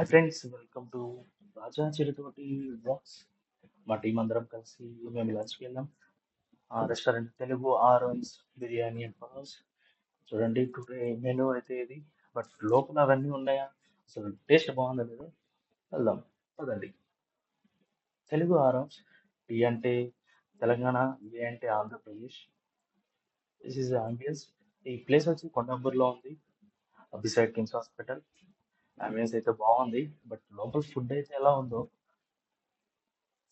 Hi friends, welcome to Raja Chiruthoti blogs. మా team అందరం కలిసి మేము లంచ్కి వెళ్ళాం. ఆ రెస్టారెంట్ తెలుగు ఆరోన్స్ బిర్యానీ అండ్ పలావ్స్. చూడండి టుడే మెనూ అయితే ఇది. బట్ లోపల అవన్నీ ఉన్నాయా, అసలు టేస్ట్ బాగుందా లేదా వెళ్దాం పదండి. తెలుగు ఆరోన్స్, టీ అంటే తెలంగాణ, ఏ అంటే ఆంధ్రప్రదేశ్. This is Ambience. ఈ ప్లేస్ వచ్చి కొండాపూర్లో ఉంది, బిసైడ్ కిమ్స్ హాస్పిటల్. అంబియన్స్ అయితే బాగుంది, బట్ లోపల ఫుడ్ అయితే ఎలా ఉందో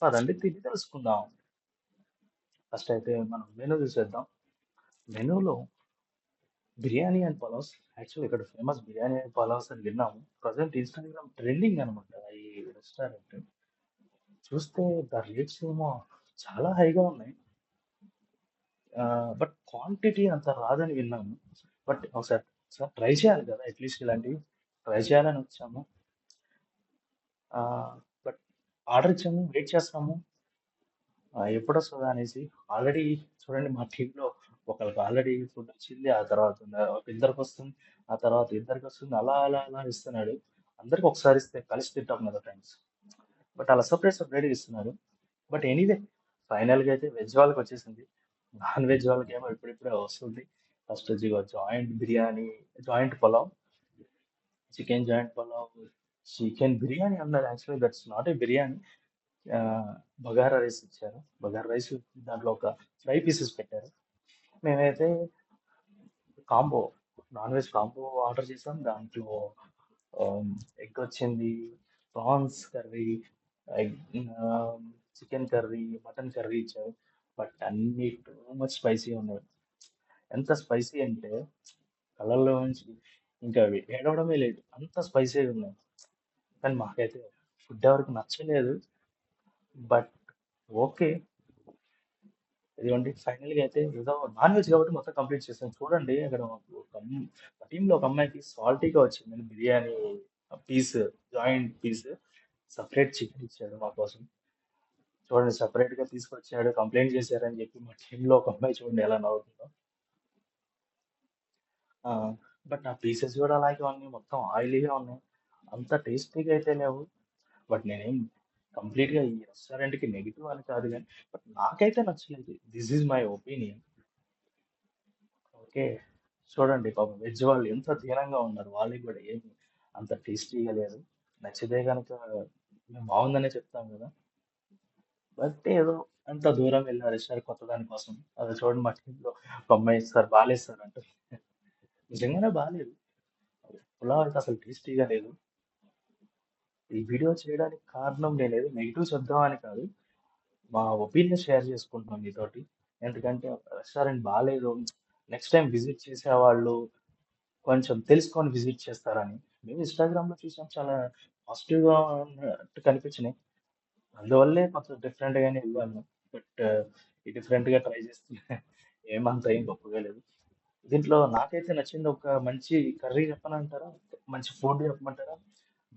పదండి తిని తెలుసుకుందాం. ఫస్ట్ అయితే మనం మెనూ చూసేద్దాం. మెనూలో బిర్యానీ అండ్ పలావ్స్. యాక్చువల్ ఇక్కడ ఫేమస్ బిర్యానీ అండ్ పలావ్స్ అని విన్నాము. ప్రజెంట్ ఇన్స్టాగ్రామ్ ట్రెండింగ్ అనమాట ఈ రెస్టారెంట్. చూస్తే ద రేట్స్ ఏమో చాలా హైగా ఉన్నాయి. బట్ క్వాంటిటీ అంత రాదని విన్నాము. బట్ ఒకసారి ఒకసారి ట్రై చేయాలి కదా, అట్లీస్ట్ ఇలాంటివి ట్రై చేయాలని వచ్చాము. బట్ ఆర్డర్ ఇచ్చాము, వెయిట్ చేస్తాము ఎప్పుడు వస్తుందా అనేసి. ఆల్రెడీ చూడండి మా టీంలో ఒకరికి ఆల్రెడీ ఫుడ్ వచ్చింది, ఆ తర్వాత ఒక ఇద్దరికి వస్తుంది, ఆ తర్వాత ఇద్దరికి వస్తుంది, అలా అలా అలా ఇస్తున్నాడు. అందరికి ఒకసారి ఇస్తే కలిసి తింటాం కదా ఫ్రెండ్స్, బట్ అలా సపరేట్ సపరేట్గా ఇస్తున్నారు. బట్ ఎనీవే ఫైనల్గా అయితే వెజ్ వాళ్ళకి వచ్చేసింది. నాన్ వెజ్ వాళ్ళకి ఏమో ఇప్పుడిప్పుడే వస్తుంది. ఫస్ట్ వచ్చి joint biryani, joint pulao, chicken joint pulao, chicken biryani అన్నారు. Actually that's not a biryani. ఆ, బగారా రైస్ ఇచ్చారు. బగారా రైస్ దాంట్లో ఒక ఫ్రై పీసెస్ పెట్టారు. మేమైతే combo, non veg combo order చేసాం. దాంట్లో ఎగ్ వచ్చింది, prawns curry, egg, chicken curry, mutton curry ఇచ్చారు. బట్ అన్ని టూ మచ్ స్పైసీ ఉన్నాయి. ఎంత స్పైసీ అంటే కళ్ళల్లో నుంచి ఇంకా ఏడవడమే లేదు, అంత స్పైసీగా ఉన్నాయి. కానీ మాకైతే ఫుడ్ ఎవరికి నచ్చలేదు. బట్ ఓకే, ఇదిగోండి ఫైనల్గా అయితే ఏదో నాన్ వెజ్ కాబట్టి మొత్తం కంప్లీట్ చేస్తాను. చూడండి అక్కడ మాకు ఒక టీంలో ఒక అమ్మాయికి సాల్టీగా వచ్చింది biryani piece, joint piece. Separate chicken ఇచ్చాడు మా కోసం. చూడండి సపరేట్గా తీసుకొచ్చాడు, కంప్లైంట్ చేశారని చెప్పి మా టీంలో ఒక అమ్మాయి చూడండి ఎలా నవ్వుతుందో. బట్ ఆ పీసెస్ కూడా అలాగే ఉన్నాయి, మొత్తం ఆయిలీగా ఉన్నాయి, అంత టేస్టీగా అయితే లేవు. బట్ నేనేం కంప్లీట్గా ఈ రెస్టారెంట్కి నెగిటివ్ అని కాదు, కానీ బట్ నాకైతే నచ్చలేదు. This is my opinion. Okay, చూడండి పాపం వెజ్ వాళ్ళు ఎంత దీనంగా ఉన్నారు, వాళ్ళకి కూడా ఏమి అంత టేస్టీగా లేదు. నచ్చితే కనుక మేము బాగుందనే చెప్తాం కదా. బట్ ఏదో అంత దూరం వెళ్ళారు సార్ కొత్త దానికోసం. అది చూడండి మా టీంలో ఒక అమ్మాయి సార్ బాగాలేదు సార్ అంటే. నిజంగానే బాగాలేదు, పులావ్ అయితే అసలు టేస్టీగా లేదు. ఈ వీడియో చేయడానికి కారణం నేనేదో నెగిటివ్ చెప్దామని కాదు, మా ఒపీనియన్ షేర్ చేసుకుంటున్నాం మీతోటి. ఎందుకంటే రెస్టారెంట్ బాగాలేదు, నెక్స్ట్ టైం విజిట్ చేసేవాళ్ళు కొంచెం తెలుసుకొని విజిట్ చేస్తారని. మేము ఇన్స్టాగ్రామ్లో చూసాం, చాలా పాజిటివ్గా ఉన్నట్టు కనిపించినాయి. అందువల్లే కొంచెం డిఫరెంట్గానే ఇవ్వాలి. బట్ ఈ డిఫరెంట్గా ట్రై చేస్తే ఏమంత ఏం గొప్పగా లేదు. దీంట్లో నాకైతే నచ్చింది ఒక మంచి కర్రీ చెప్పనంటారా, మంచి ఫుడ్ చెప్పమంటారా,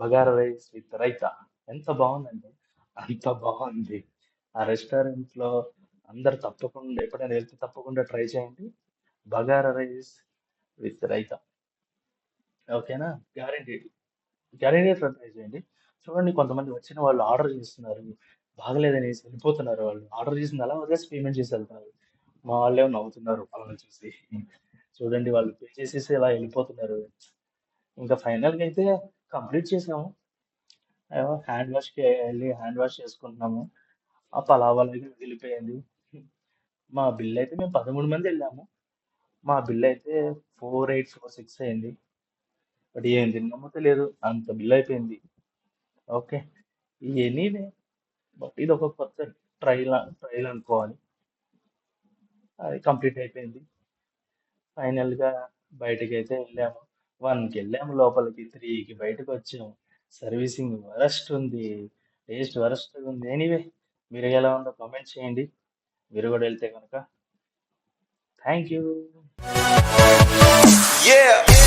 బగారా రైస్ విత్ రైతా. ఎంత బాగుందంటే అంత బాగుంది. ఆ రెస్టారెంట్లో అందరు తప్పకుండా ఎప్పుడైనా వెళ్తే తప్పకుండా ట్రై చేయండి, బగారా రైస్ విత్ రైతా. ఓకేనా, గ్యారెంటీ, గ్యారెంటీ ట్రై చేయండి. చూడండి కొంతమంది వచ్చిన వాళ్ళు ఆర్డర్ చేస్తున్నారు, బాగలేదనేసి వెళ్ళిపోతున్నారు. వాళ్ళు ఆర్డర్ చేసింది అలా వదిలేసి పేమెంట్ చేసి వెళ్తున్నారు. మా వాళ్ళేమో నవ్వుతున్నారు వాళ్ళని చూసి. చూడండి వాళ్ళు పే చేసేసి ఇలా వెళ్ళిపోతున్నారు. ఇంకా ఫైనల్గా అయితే కంప్లీట్ చేసాము. హ్యాండ్ వాష్కి వెళ్ళి హ్యాండ్ వాష్ చేసుకుంటున్నాము. ఆ పలావ్ అలాగే వెళ్ళిపోయింది. మా బిల్ అయితే మేము 13 మంది వెళ్ళాము. మా బిల్ అయితే 4846 అయింది. బట్ ఏం తిన్నామో తెలియదు, అంత బిల్ అయిపోయింది. ఓకే, ఎనీవే, బట్ ఇది ఒక కొత్త ట్రైల్ ట్రైల్ అనుకోవాలి. అది కంప్లీట్ అయిపోయింది. ఫైనల్గా బయటకి అయితే వెళ్ళాము. 1కి వెళ్ళాము లోపలికి, 3కి బయటకు వచ్చాము. సర్వీసింగ్ వరస్ట్ ఉంది, టేస్ట్ వరస్ట్ ఉంది. ఎనీవే, మీరు ఎలా ఉందో కామెంట్ చేయండి, మీరు కూడా వెళ్తే కనుక. Thank you. Yeah.